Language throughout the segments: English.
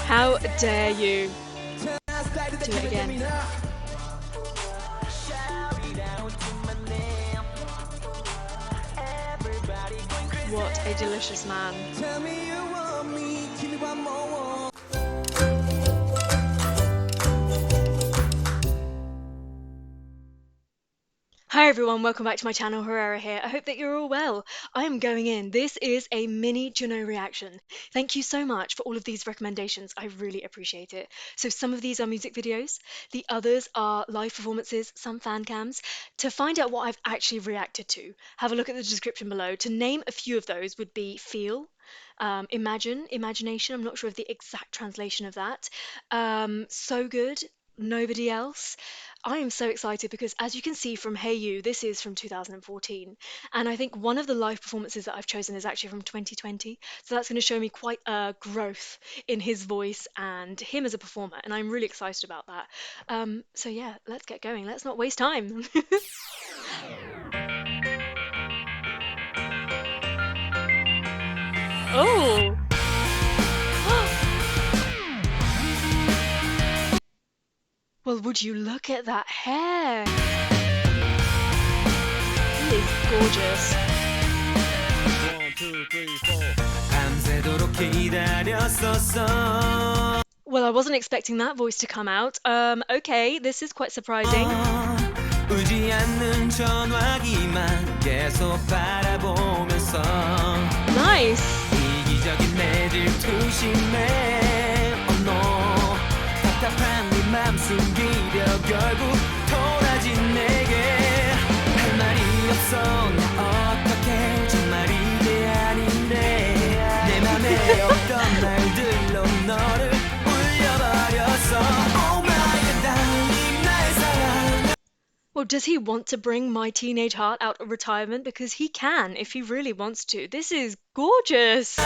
How dare you do it again? What a delicious man. Hi everyone, welcome back to my channel, Herrera here. I hope that you're all well. I am going in. This is a mini Junho reaction. Thank you so much for all of these recommendations. I really appreciate it. So some of these are music videos, the others are live performances, some fan cams. To find out what I've actually reacted to, have a look at the description below. To name a few of those would be Feel, Imagine, Imagination, I'm not sure of the exact translation of that, So Good, Nobody Else. I am so excited because, as you can see from Hey You, this is from 2014, and I think one of the live performances that I've chosen is actually from 2020. So that's going to show me quite a growth in his voice and him as a performer, and I'm really excited about that. So yeah, let's get going. Let's not waste time. Oh. Well, would you look at that hair? He is gorgeous. 1, 2, 3, 4. Well, I wasn't expecting that voice to come out. Okay, this is quite surprising. Nice. Well, does he want to bring my teenage heart out of retirement? Because he can, if he really wants to. This is gorgeous. He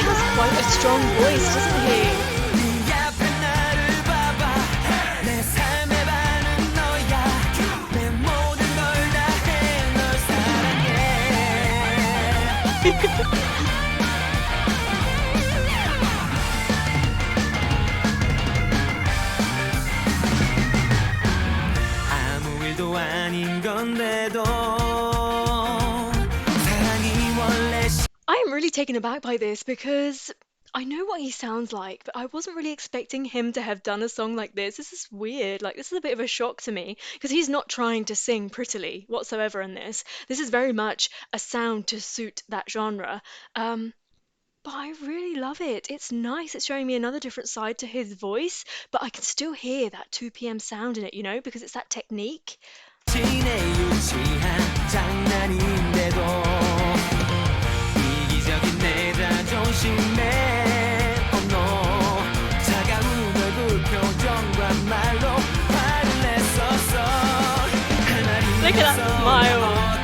has quite a strong voice, doesn't he? I am really taken aback by this because I know what he sounds like, but I wasn't really expecting him to have done a song like this. This is weird. Like, this is a bit of a shock to me because he's not trying to sing prettily whatsoever in this. This is very much a sound to suit that genre. But I really love it. It's nice. It's showing me another different side to his voice, but I can still hear that 2 p.m. sound in it, you know, because it's that technique. Look at that smile.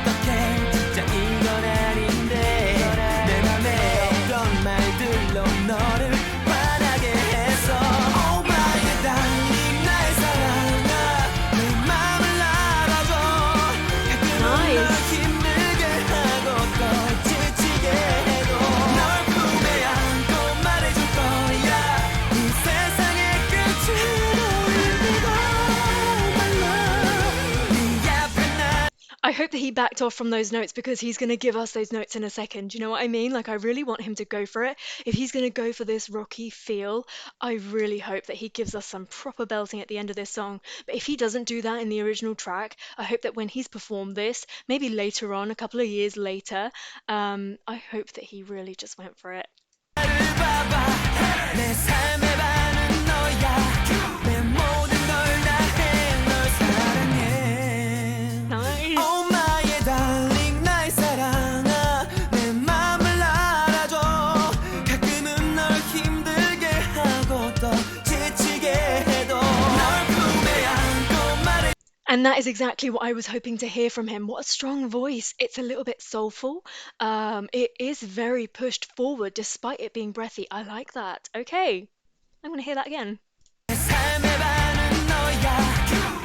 I hope that he backed off from those notes because he's going to give us those notes in a second. You know what I mean? Like, I really want him to go for it. If he's going to go for this rocky feel, I really hope that he gives us some proper belting at the end of this song. But if he doesn't do that in the original track, I hope that when he's performed this, maybe later on, a couple of years later, I hope that he really just went for it. And that is exactly what I was hoping to hear from him. What a strong voice. It's a little bit soulful. It is very pushed forward despite it being breathy. I like that. Okay, I'm going to hear that again. 삶의 반은 너야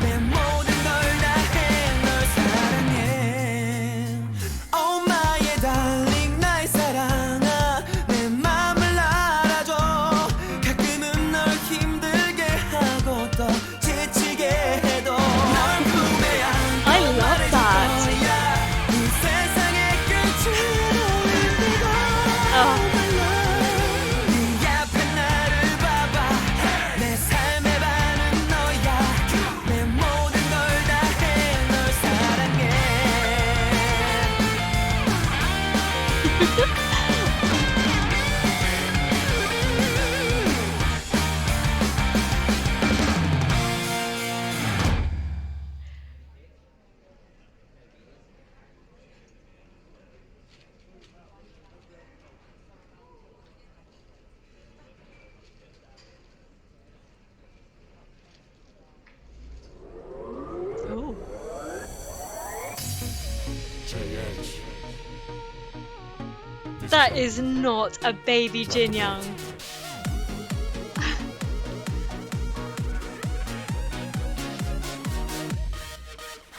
내 모든 걸 다해 널 사랑해 Oh my darling 날 사랑아 내 맘을 알아줘 가끔은 널 힘들게 하고 또 지치게 해도 널 품에 I 안고 love 말해줄 that. 거야 이 세상의 끝으로 이끌고 Oh, my love 네 앞에 나를 봐봐 내 삶의 반은 너야 내 모든 걸 다해 널 사랑해 oh. That is not a baby Jin Young.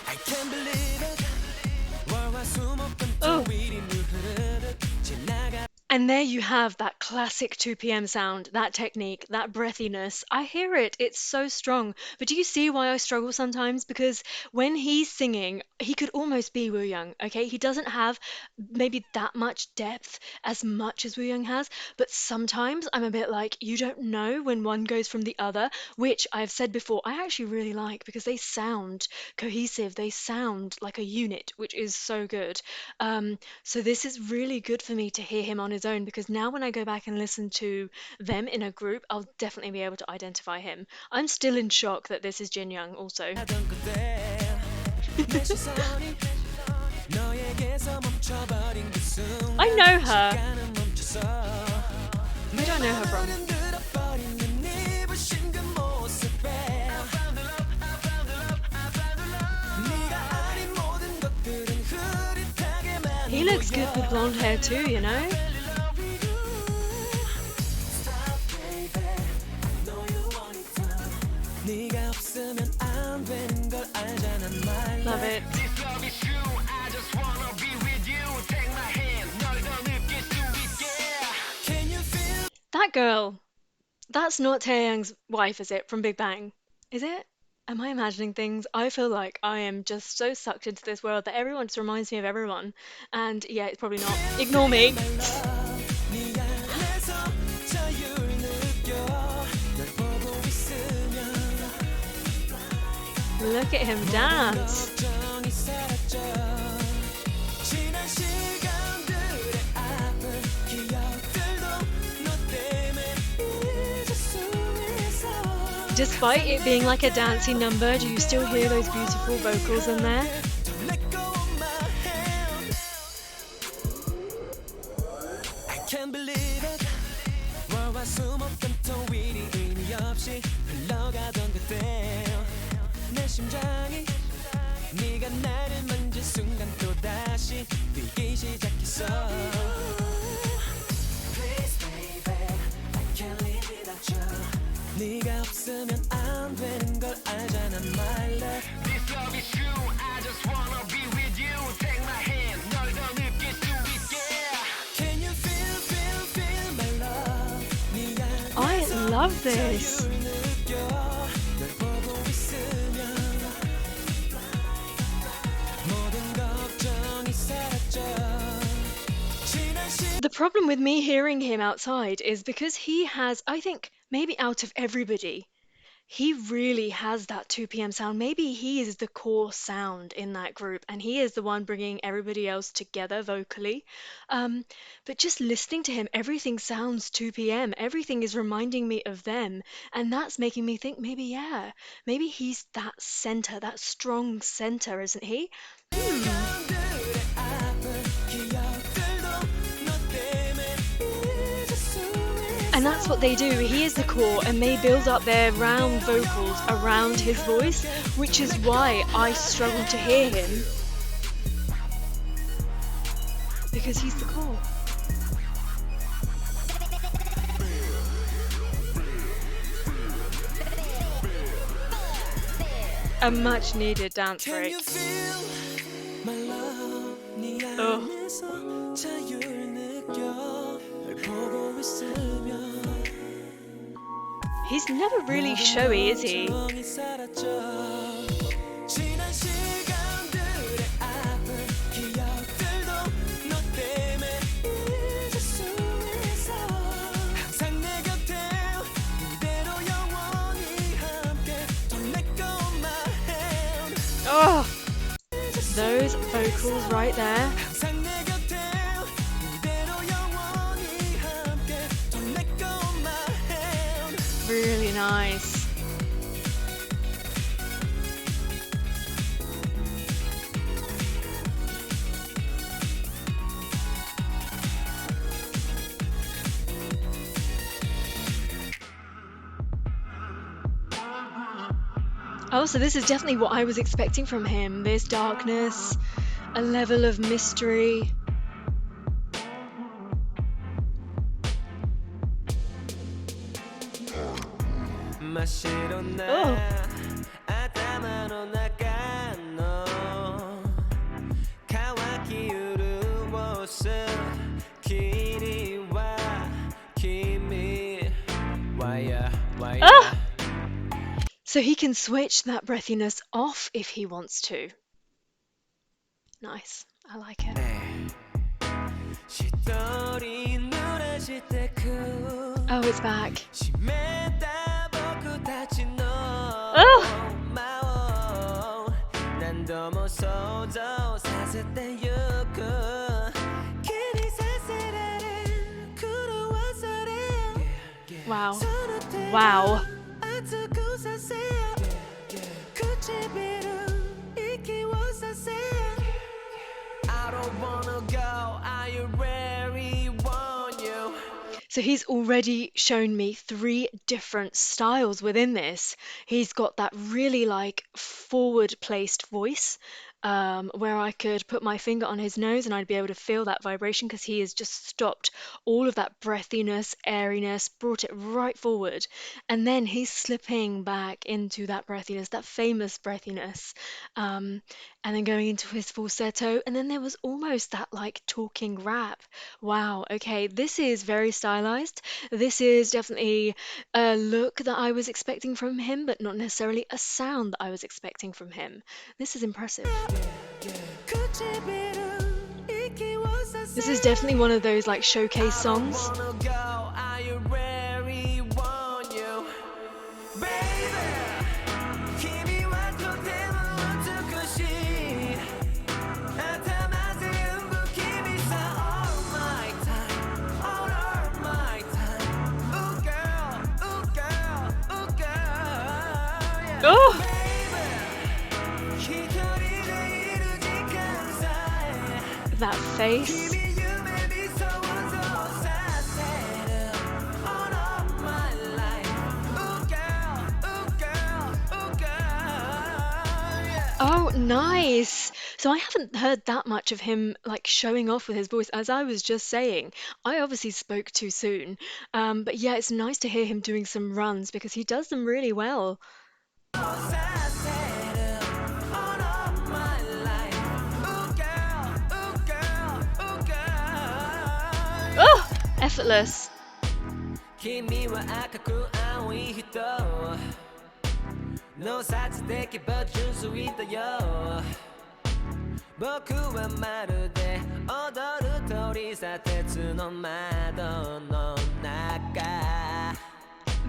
I can't believe it 월화수목금토 Oh. 일이 물 흐르듯 지나가 And there you have that classic 2 p.m. sound, that technique, that breathiness. I hear it, it's so strong. But do you see why I struggle sometimes? Because when he's singing, he could almost be Wu Young, okay? He doesn't have maybe that much depth as much as Wu Young has, but sometimes I'm a bit like, you don't know when one goes from the other, which I've said before, I actually really like because they sound cohesive, they sound like a unit, which is so good. So this is really good for me to hear him on his own because now when I go back and listen to them in a group, I'll definitely be able to identify him. I'm still in shock that this is Jin Young also. 하던 그때 내 시선이 너에게서 멈춰버린 그 I 순간 know her. 시간은 멈췄어 Where do I 내 know her from? 맘은 흔들어버린 눈이 부신 그 모습에 I found the love, I found the love, I found the love 네가 아닌 모든 것들은 흐릿하게 He looks good with blonde hair too, you know? 네가 없으면 안 되는 걸 알잖아 my Love love it. This love is true I just wanna be with you Take my hand 널 더 느낄 수 있게 Can you feel That girl. That's not Taeyang's wife, is it? From Big Bang. Is it? Am I imagining things? I feel like I am just so sucked into this world that everyone just reminds me of everyone. And yeah, it's probably not. Ignore me. my love 네 안에서 자유를 느껴 널 보고 있으면 Look at him dance. 걱정이 사라져 지난 시간들의 아픈 기억들도 너 때문에 잊을 수 있어 Despite it being like a dancing number, do you still hear those beautiful vocals in there? Don't let go of my hand I can't believe it 월화수목금토일이 의미 없이 흘러가던 그때 내 심장이 네가 나를 만진 순간 또다시 뛰기 시작했어 Please baby I can't live without you 네가 없으면 안 되는 걸 알잖아 my love This love is true I just wanna be with you Take my hand 널 더 느낄 수 있게 Can you feel feel feel my love 네가 I love this. 자유를 느껴 널 보고 있으면 모든 걱정이 사라져 지난 시 The problem with me hearing him outside is because he has, I think, maybe out of everybody, he really has that 2 p.m. sound. Maybe he is the core sound in that group and he is the one bringing everybody else together vocally. Um, but just listening to him, everything sounds 2 p.m. Everything is reminding me of them. And that's making me think maybe, yeah, maybe he's that center, that strong center, isn't he? Hmm. 시간들의 아픈 기억들도 너 때문에 잊을 수 And And that's what they do. He is the core, and they build up their round vocals around his voice, which is why I struggle to hear him, because he's the core. A much needed dance break. Oh. He's never really showy, is he? Oh, those vocals right there. Really nice. Oh, so this is definitely what I was expecting from him. There's darkness, a level of mystery. Oh. Ah! So he can switch that breathiness off if he wants to. Nice. I like it. Oh, it's back. Oh! Wow. Wow. So he's already shown me 3 different styles within this. He's got that really like forward placed voice, where I could put my finger on his nose and I'd be able to feel that vibration because he has just stopped all of that breathiness, airiness, brought it right forward. And then he's slipping back into that breathiness, that famous breathiness, and then going into his falsetto. And then there was almost that like talking rap. Wow, okay, this is very stylized. This is definitely a look that I was expecting from him, but not necessarily a sound that I was expecting from him. This is impressive. This is definitely one of those like showcase songs. Oh! That face. Oh, nice. So I haven't heard that much of him like showing off with his voice. As I was just saying, I obviously spoke too soon. But yeah, it's nice to hear him doing some runs because he does them really well. Oh, effortless.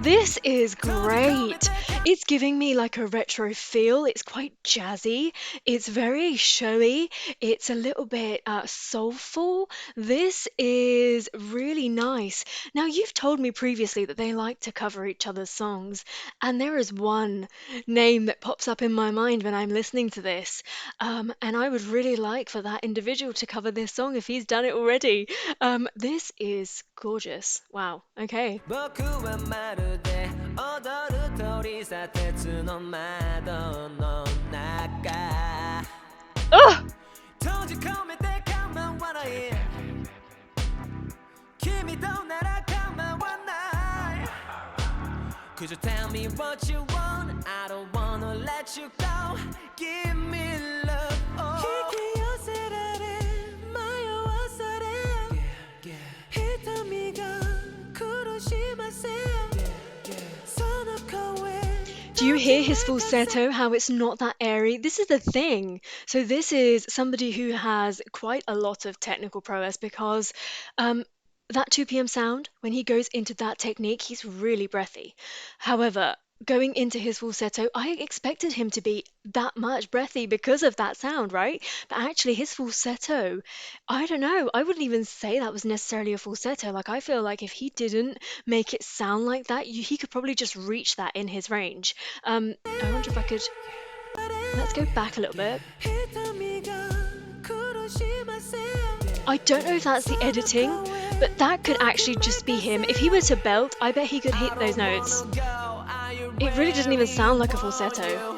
This is great. It's giving me like a retro feel. It's quite jazzy. It's very showy. It's a little bit soulful. This is really nice. Now, you've told me previously that they like to cover each other's songs, and there is one name that pops up in my mind when I'm listening to this. And I would really like for that individual to cover this song if he's done it already. This is gorgeous. Wow. Okay. 僕はまるで踊る鳥さ鉄の窓の中 Ugh! 閉じ込めて構わない君となら構わない Could you tell me what you want? I don't wanna let you go Give me love 引き寄せられ迷わされ瞳が苦しませその声 Do you hear his falsetto? How it's not that airy? This is the thing. So this is somebody who has quite a lot of technical prowess because that 2 p.m. sound, when he goes into that technique, he's really breathy. However, going into his falsetto, I expected him to be that much breathy because of that sound, right? But actually, his falsetto, I don't know, I wouldn't even say that was necessarily a falsetto. Like, I feel like if he didn't make it sound like that, he could probably just reach that in his range. I wonder if I could. Let's go back a little bit. I don't know if that's the editing, but that could actually just be him. If he were to belt, I bet he could hit those notes. It really doesn't even sound like a falsetto.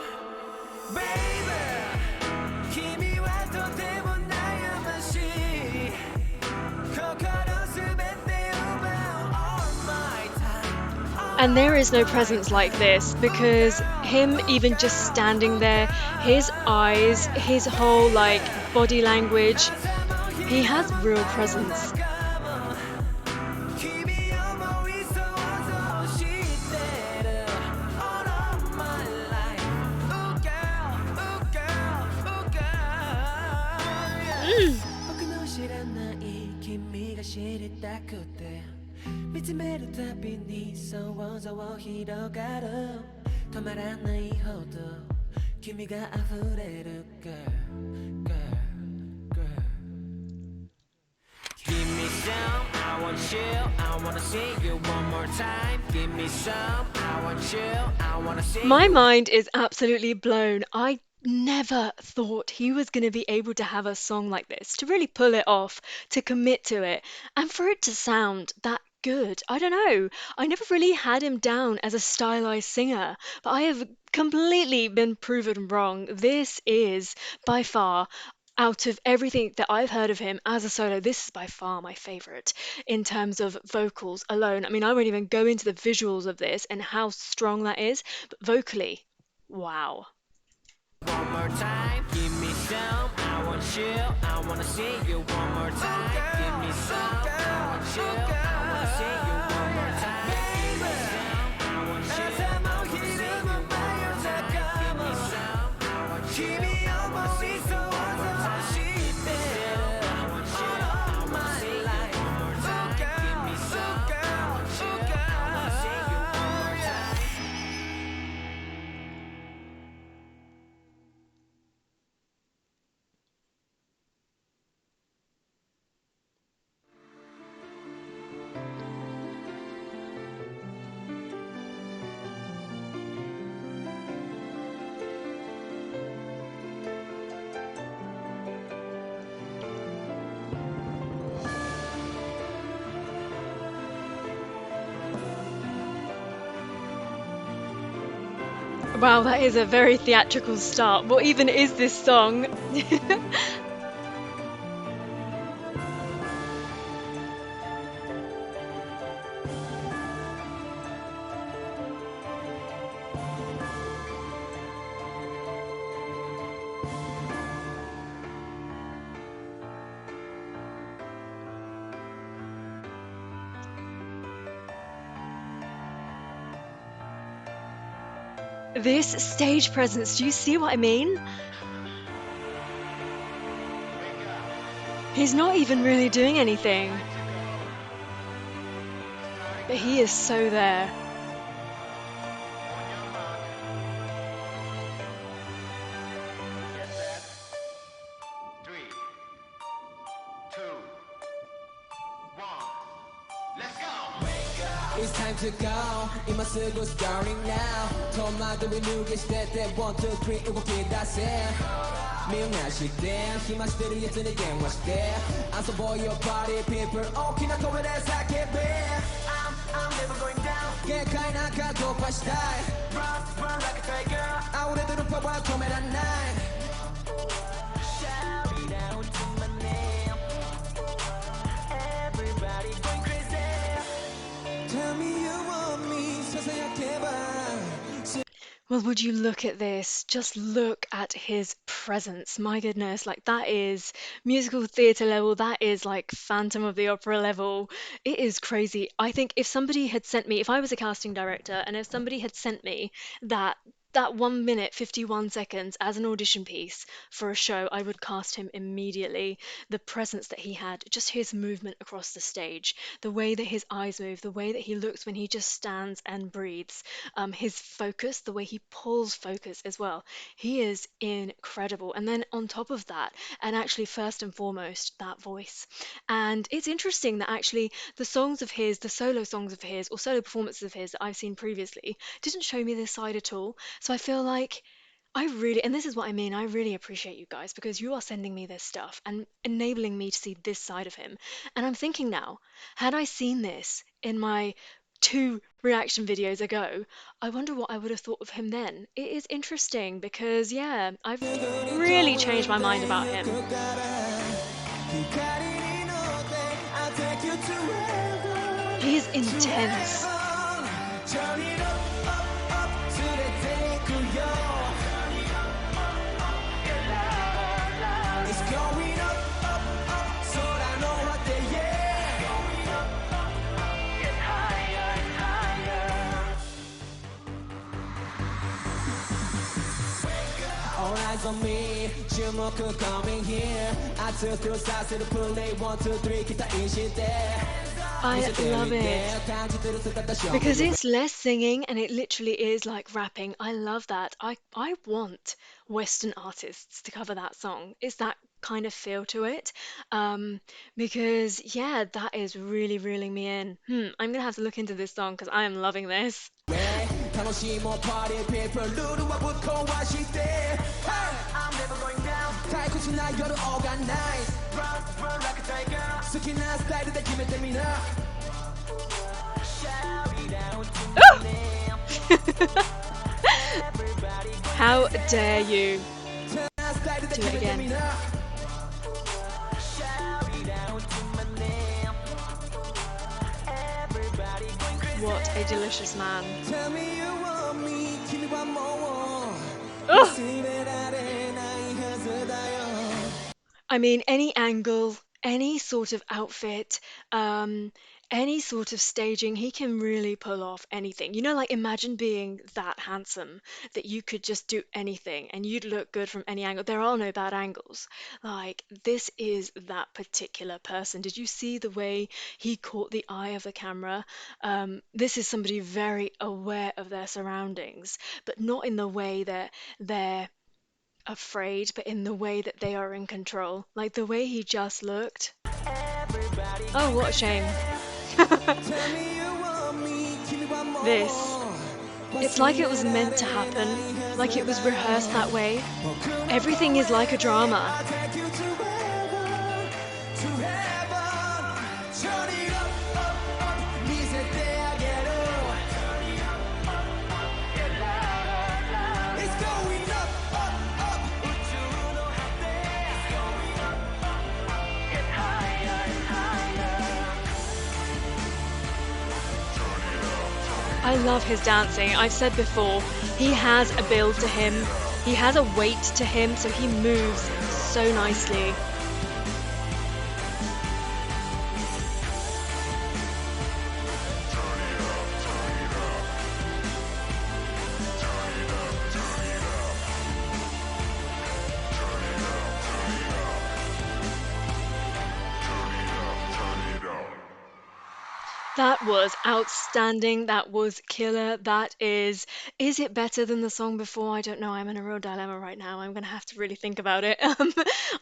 And there is no presence like this because him even just standing there, his eyes, his whole like body language, he has real presence. Mm. 見つめるたびに想像広がる止まらないほど君が溢れる Girl, girl, girl Give me some, I want you, I wanna see you one more time Give me some, I want you, I wanna see My mind is absolutely blown. I never thought he was going to be able to have a song like this, to really pull it off, to commit to it, and for it to sound that good. I don't know. I never really had him down as a stylized singer, but I have completely been proven wrong. This is by far, out of everything that I've heard of him as a solo, this is by far my favorite in terms of vocals alone. I mean, I won't even go into the visuals of this and how strong that is, but vocally, wow. One more time, give me some, I want you, I wanna see you one more time. Give me some, I want you, I wanna see you one more time. Give me some, I want you, I wanna see you one more time. Give me some, I want you, I wanna see you one more time. Give me some, I want you, I wanna see you one more time. Give me some, I want you, I wanna see you one more time. Wow, that is a very theatrical start. What even is this song? This stage presence, do you see what I mean? He's not even really doing anything. But he is so there. It's time to go 今すぐ starting now 戸惑い脱ぎ捨てて1、2、3動き出せみんな知って暇してるやつに電話して遊ぼうよ party people 大きな声で叫べ I'm never going down 限界なんか突破したい Run like a tiger 溢れてるパワー止めらんない Shout it out to my name Everybody going crazy Tell me you want me 사사약해봐 Well, would you look at this? Just look at his presence. My goodness, like that is musical theatre level. That is like Phantom of the Opera level. It is crazy. I think if somebody had sent me, if I was a casting director, and if somebody had sent me that that 1 minute 51 seconds as an audition piece for a show, I would cast him immediately. The presence that he had, just his movement across the stage, the way that his eyes move, the way that he looks when he just stands and breathes, his focus, the way he pulls focus as well. He is incredible. And then on top of that, and actually first and foremost, that voice. And it's interesting that actually the songs of his, the solo songs of his, or solo performances of his that I've seen previously, didn't show me this side at all. So I feel like I really, and this is what I mean, I really appreciate you guys because you are sending me this stuff and enabling me to see this side of him. And I'm thinking now, had I seen this in my 2 reaction videos ago, I wonder what I would have thought of him then. It is interesting because, yeah, I've really changed my mind about him. He is intense. All eyes on me 注目 coming here 熱くさせるプレイ1、2、3期待して I love it because it's less singing and it literally is like rapping. I love that. I want Western artists to cover that song. It's that kind of feel to it. Because yeah, that is really reeling me in. I'm gonna have to look into this song because I am loving this. 楽しいもん party people ルールはぶっ壊して I'm never going down 退屈な夜 organize Run like a tiger 好きなスタイルで決めてみな Shout it out to me How dare you do it again. What a delicious man. Ugh. I mean, any angle, any sort of outfit, any sort of staging, he can really pull off anything. You know, like imagine being that handsome that you could just do anything and you'd look good from any angle. There are no bad angles. Like, this is that particular person. Did you see the way he caught the eye of the camera? This is somebody very aware of their surroundings, but not in the way that they're afraid, but in the way that they are in control. Like the way he just looked. Oh, what a shame. This. It's like it was meant to happen, like it was rehearsed that way. Everything is like a drama. I love his dancing. I've said before, he has a build to him, he has a weight to him, so he moves so nicely. That was outstanding. That was killer. That is it better than the song before? I don't know. I'm in a real dilemma right now. I'm gonna have to really think about it.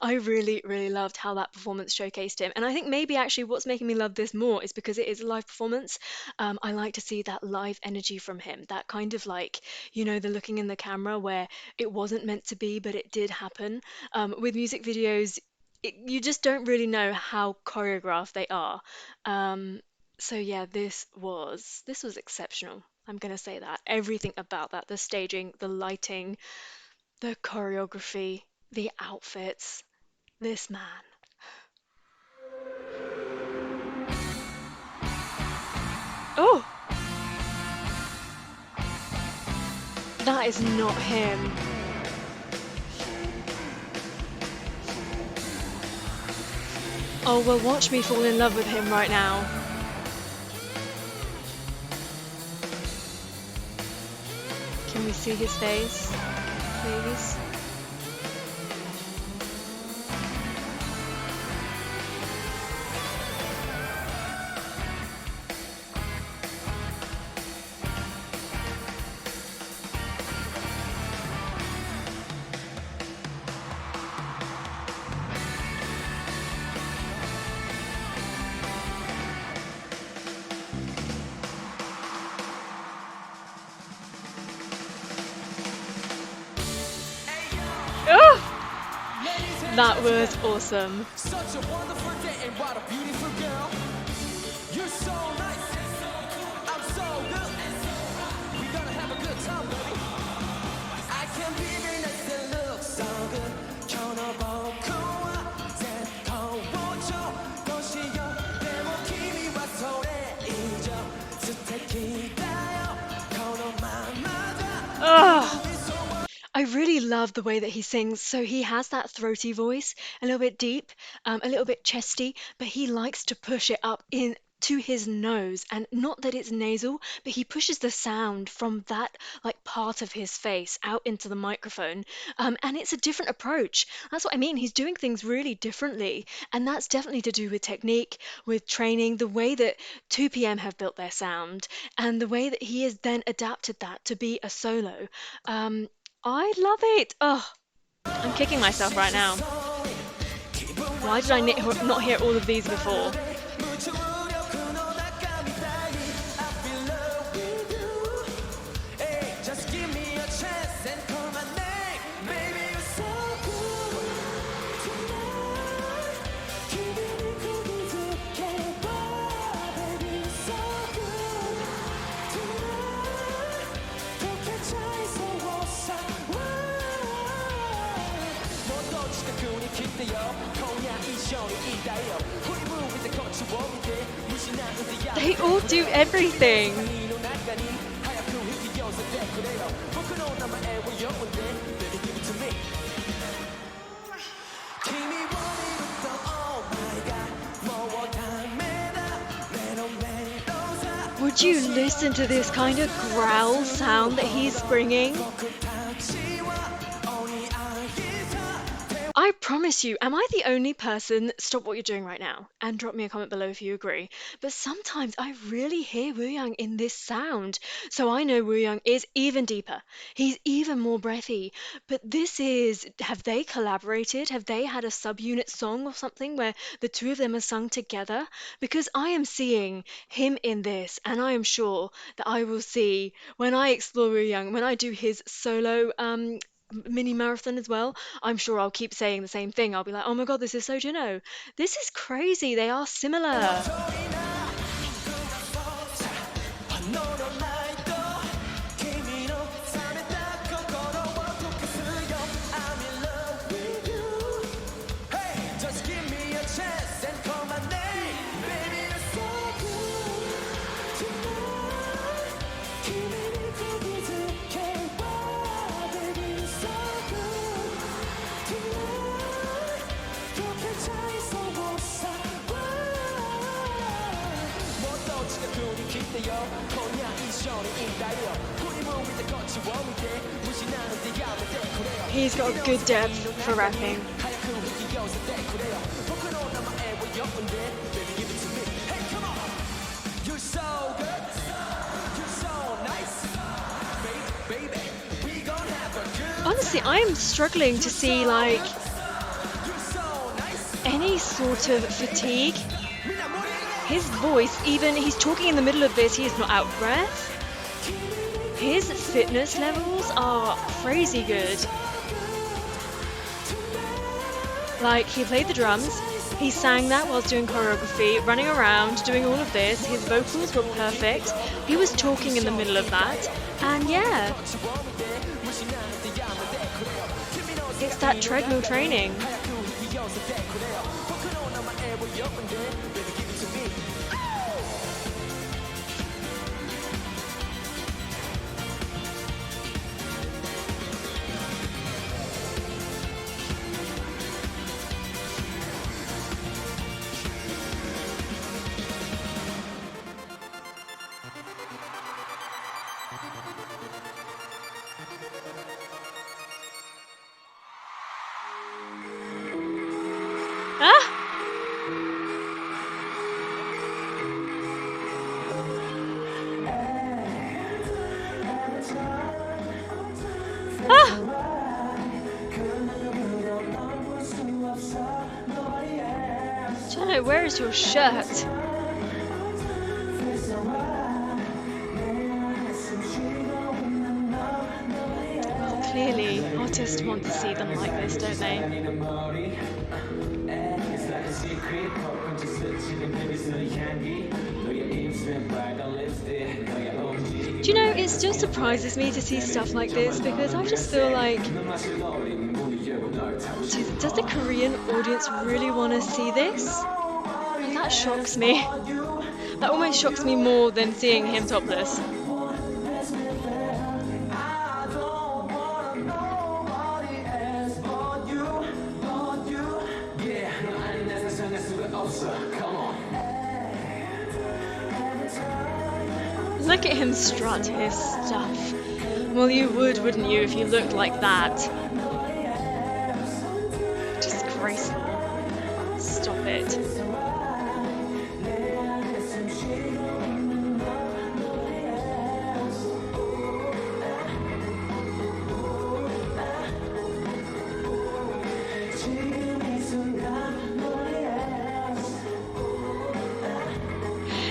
I really, really loved how that performance showcased him. And I think maybe actually what's making me love this more is because it is a live performance. I like to see that live energy from him. That kind of like, the looking in the camera where it wasn't meant to be, but it did happen. With music videos, you just don't really know how choreographed they are. Um, so yeah, this was exceptional. I'm gonna say that. Everything about that, the staging, the lighting, the choreography, the outfits, this man. Oh, that is not him. Oh, well, watch me fall in love with him right now. Can we see his face, please? Oh, that was awesome. Such a wonderful day and what a beautiful girl. You're so nice. I'm so good. We're gonna have a good time, baby. I can be very nice and look so good. 켜놓고 새거워져 도시여 대목이와 소리이죠 스테키다요 코너만 맞아 Oh, I really love the way that he sings. So he has that throaty voice, a little bit deep, a little bit chesty, but he likes to push it up in to his nose. And not that it's nasal, but he pushes the sound from that like part of his face out into the microphone. And it's a different approach. That's what I mean. He's doing things really differently. And that's definitely to do with technique, with training, the way that 2PM have built their sound, and the way that he has then adapted that to be a solo. I love it. Oh, I'm kicking myself right now. Why did I not hear all of these before? Just give me a chance and call my name. Baby, you're so good tonight. 기분이 고급해 봐. Baby, you're so good tonight. 더 괜찮아서 웃어. 모두 지각군이 기대요. 거야 이 쇼를 이다요. 우리 무비들 거치워 밑에 무신한 의지야. They all do everything. Would you listen to this kind of growl sound that he's bringing? I promise you, am I the only person? Stop what you're doing right now and drop me a comment below if you agree. But sometimes I really hear Wu Yang in this sound. So I know Wu Yang is even deeper. He's even more breathy. But have they collaborated? Have they had a subunit song or something where the two of them are sung together? Because I am seeing him in this, and I am sure that I will see when I explore Wu Yang, when I do his solo mini marathon as well. I'm sure I'll keep saying the same thing. I'll be like, oh my god, this is so Junho. This is crazy. They are similar. He's got a good depth for rapping. Honestly, I'm struggling to see like any sort of fatigue. His voice, even he's talking in the middle of this, he is not out of breath. His fitness levels are crazy good. Like, he played the drums, he sang that whilst doing choreography, running around, doing all of this. His vocals were perfect. He was talking in the middle of that. And yeah, it's that treadmill training. Ah! Ah! Junho, where is your shirt? Well, clearly, artists want to see them like this, don't they? Do you know, it still surprises me to see stuff like this because I just feel like, does the Korean audience really want to see this? And that shocks me. That almost shocks me more than seeing him topless. Look at him strut his stuff. Well, you would, wouldn't you, if you looked like that? Disgraceful. Stop it.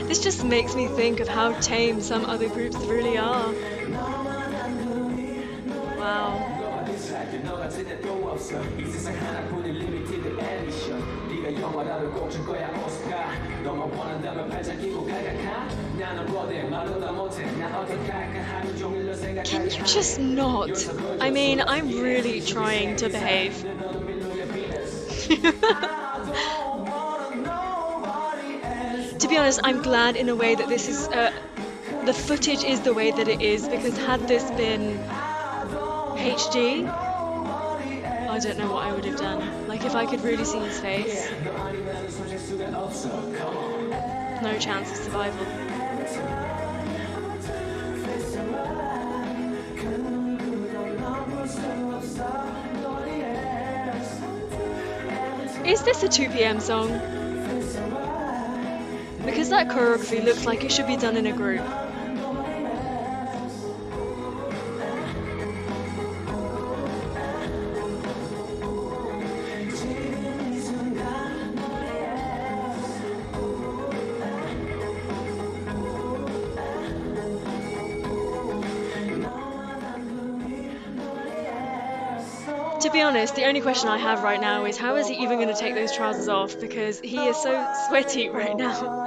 This just makes me think of how tame some other groups really are. Wow. Can you just not? I mean, I'm really trying to behave. To be honest, I'm glad in a way that this is, the footage is the way that it is, because had this been HD, I don't know what I would have done. Like, if I could really see his face, no chance of survival. Is this a 2 p.m. song? Because that choreography looks like it should be done in a group. To be honest, the only question I have right now is how is he even going to take those trousers off, because he is so sweaty right now.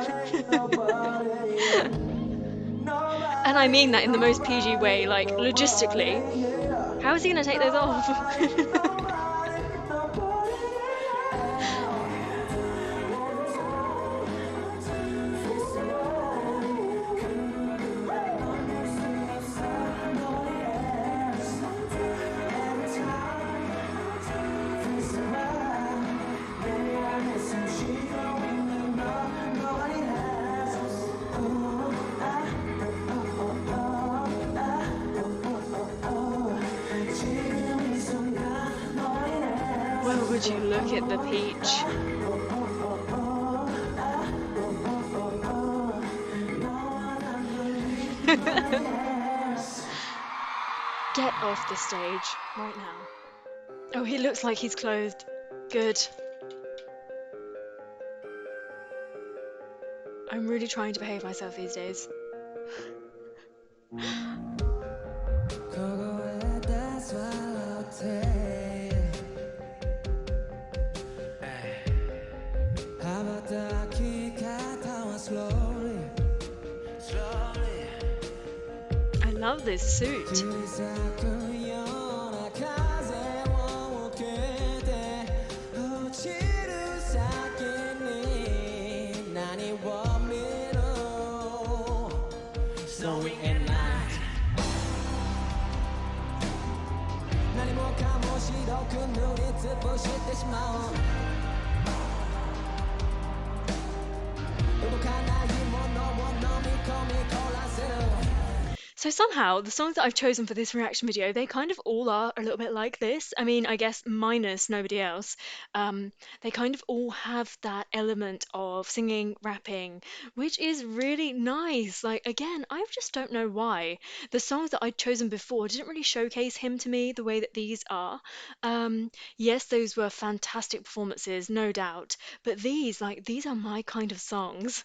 And I mean that in the most PG way, like logistically. How is he going to take those off? Well, would you look at the peach? get off the stage right now. Oh, he looks like he's clothed. Good. I'm really trying to behave myself these days. I love this suit. So somehow the songs that I've chosen for this reaction video, they kind of all are a little bit like this. I mean, I guess minus Nobody Else. They kind of all have that element of singing, rapping, which is really nice. Like again, I just don't know why. The songs that I'd chosen before didn't really showcase him to me the way that these are. Yes, those were fantastic performances, no doubt, but these are my kind of songs.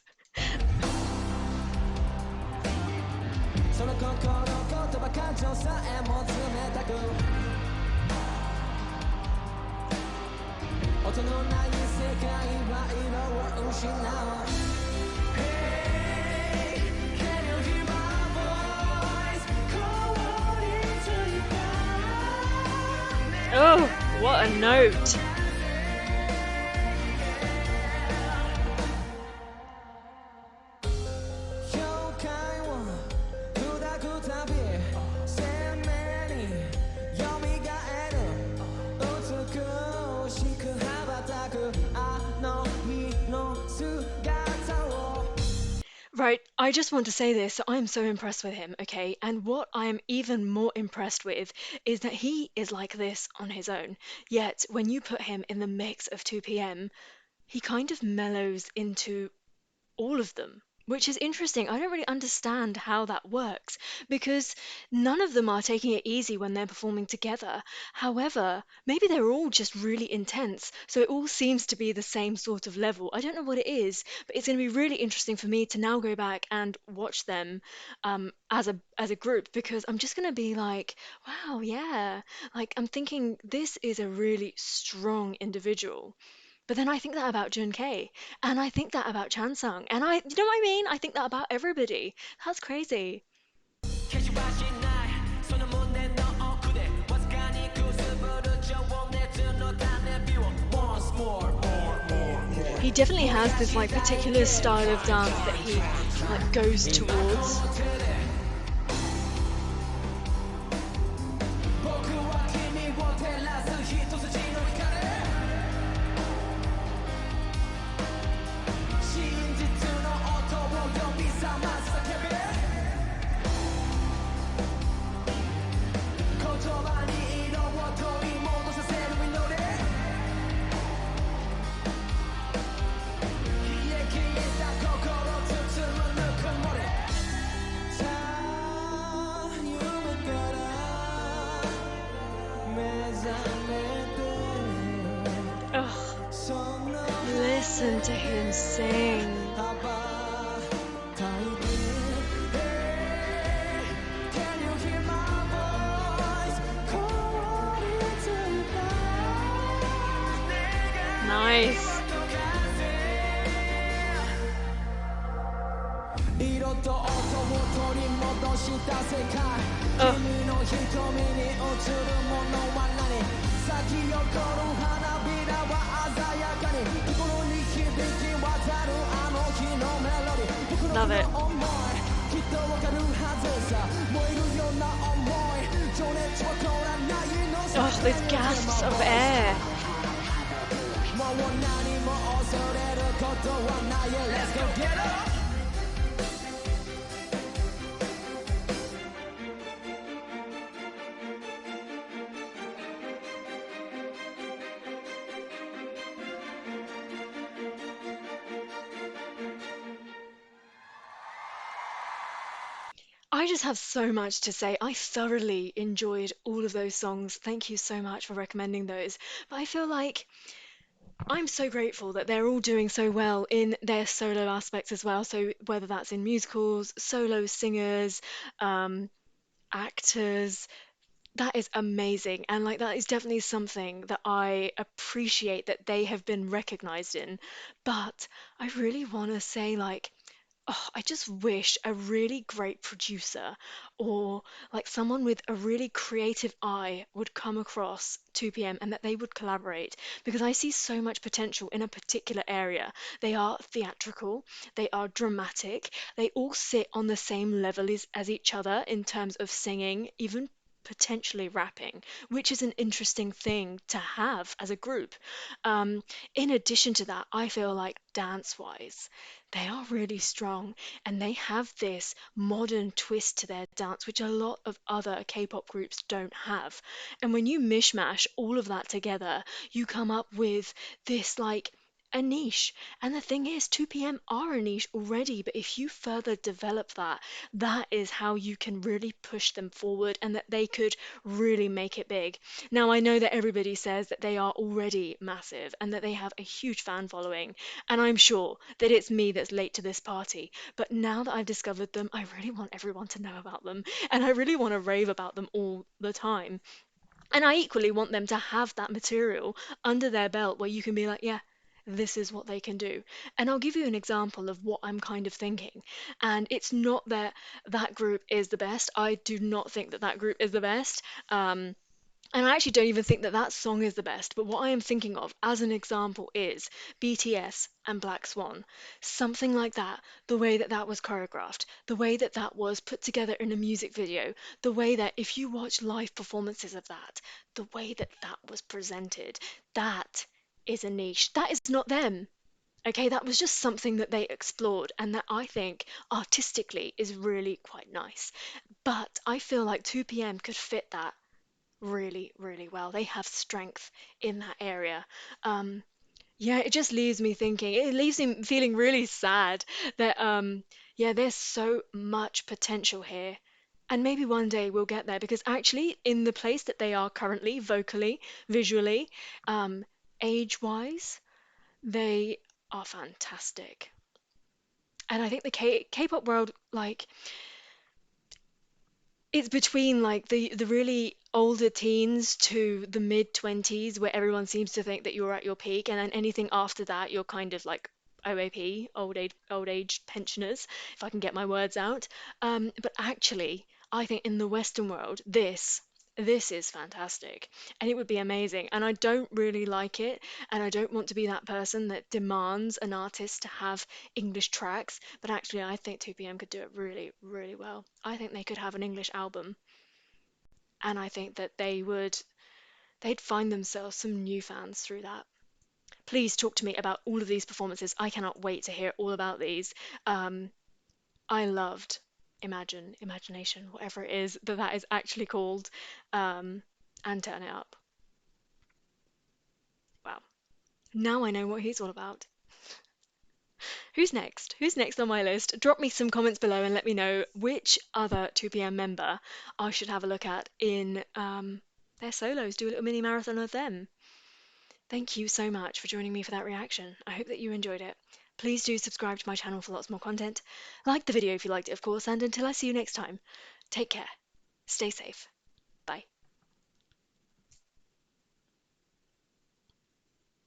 Oh, what a note! Right, I just want to say this. I'm so impressed with him, okay? And what I am even more impressed with is that he is like this on his own. Yet, when you put him in the mix of 2PM, he kind of mellows into all of them, which is interesting. I don't really understand how that works because none of them are taking it easy when they're performing together. However, maybe they're all just really intense, so it all seems to be the same sort of level. I don't know what it is, but it's going to be really interesting for me to now go back and watch them as a group because I'm just going to be like, wow, yeah. Like I'm thinking this is a really strong individual. But then I think that about Junke, and I think that about Chansung, and you know what I mean? I think that about everybody. That's crazy. He definitely has this like particular style of dance that he like goes towards. Ugh, listen to him sing. Nice. Ugh. Love it. Oh, those gasps of air. I just have so much to say. I thoroughly enjoyed all of those songs. Thank you so much for recommending those. But I feel like I'm so grateful that they're all doing so well in their solo aspects as well. So whether that's in musicals, solo singers, um, actors, that is amazing. And like that is definitely something that I appreciate that they have been recognized in. But I really want to say like oh, I just wish a really great producer or like someone with a really creative eye would come across 2PM and that they would collaborate because I see so much potential in a particular area. They are theatrical, they are dramatic, they all sit on the same level as each other in terms of singing, even potentially rapping, which is an interesting thing to have as a group. Um, in addition to that, I feel like dance wise, they are really strong and they have this modern twist to their dance, which a lot of other K-pop groups don't have. And when you mishmash all of that together, you come up with this like a niche. And the thing is, 2PM are a niche already, but if you further develop that, that is how you can really push them forward and that they could really make it big. Now, I know that everybody says that they are already massive and that they have a huge fan following, and I'm sure that it's me that's late to this party. But now that I've discovered them, I really want everyone to know about them, and I really want to rave about them all the time. And I equally want them to have that material under their belt where you can be like, yeah, this is what they can do. And I'll give you an example of what I'm kind of thinking. And it's not that that group is the best. I do not think that that group is the best. And I actually don't even think that that song is the best, but what I am thinking of as an example is BTS and Black Swan. Something like that, the way that that was choreographed, the way that that was put together in a music video, the way that if you watch live performances of that, the way that that was presented, that is a niche. That is not them. Okay, that was just something that they explored and that I think artistically is really quite nice. But I feel like 2PM could fit that really, really well. They have strength in that area. Um, yeah, it just leaves me thinking, it leaves me feeling really sad that, yeah, there's so much potential here. And maybe one day we'll get there because actually, in the place that they are currently, vocally, visually, um, age-wise, they are fantastic. And I think the K-pop world, like, it's between like the really older teens to the mid 20s where everyone seems to think that you're at your peak and then anything after that you're kind of like OAP, old age pensioners, if I can get my words out. But actually, I think in the Western world, this is fantastic and it would be amazing. And I don't really like it, and I don't want to be that person that demands an artist to have English tracks, but actually, I think 2PM could do it really, really well. I think they could have an English album, and I think that they'd find themselves some new fans through that. Please talk to me about all of these performances. I cannot wait to hear all about these. Um, I loved Imagination, whatever it is that that is actually called, um, and Turn It Up. Wow. Now I know what he's all about. Who's next? Who's next on my list? Drop me some comments below and let me know which other 2PM member I should have a look at in their solos. Do a little mini marathon of them. Thank you so much for joining me for that reaction. I hope that you enjoyed it. Please do subscribe to my channel for lots more content. Like the video if you liked it, of course, and until I see you next time, take care, stay safe, bye.